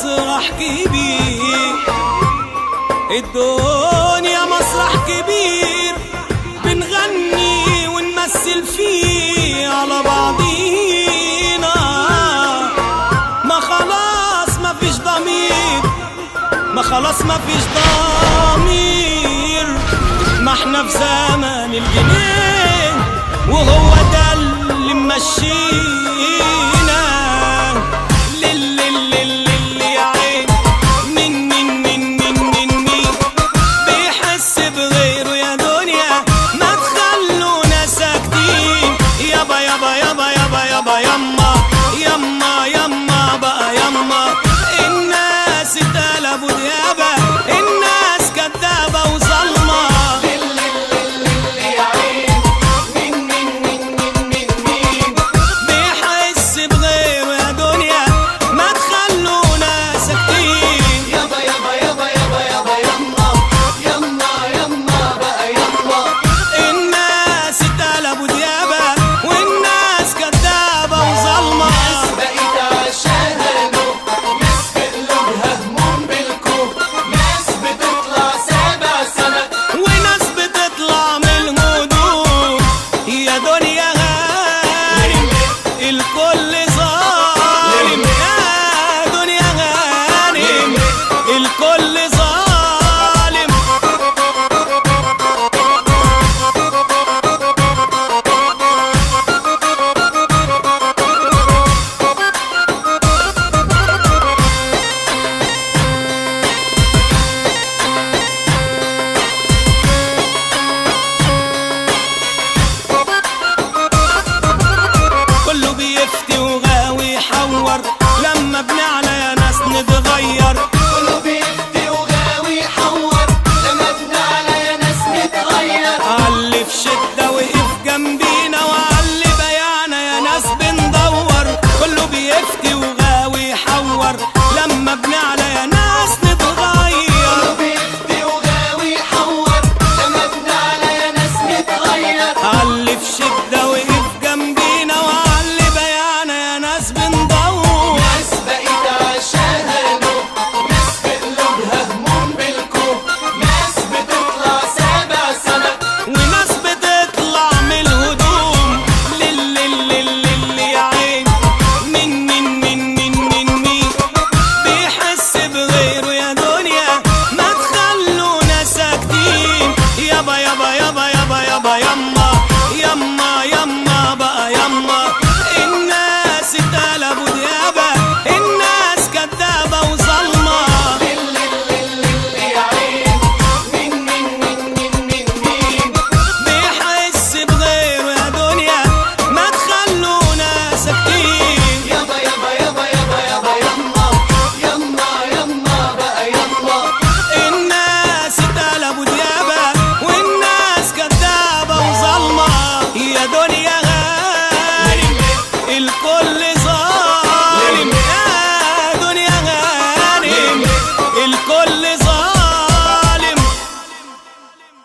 مسرح كبير، الدنيا مسرح كبير بنغني ونمثل فيه على بعضينا. ما خلاص ما فيش ضمير، ما خلاص ما فيش ضمير، ما احنا في زمن الجنيه وهو ده اللي ممشينا. للي يا عين مين بيحس بغيره يا دنيا، ما تخلونا ساكتين. يابا يابا يابا يابا يابا يما يما يما بقى يما، الناس اتقلبوا ديابة، الناس كدابة وظلمة. لما بنعلى يا ناس نتغير.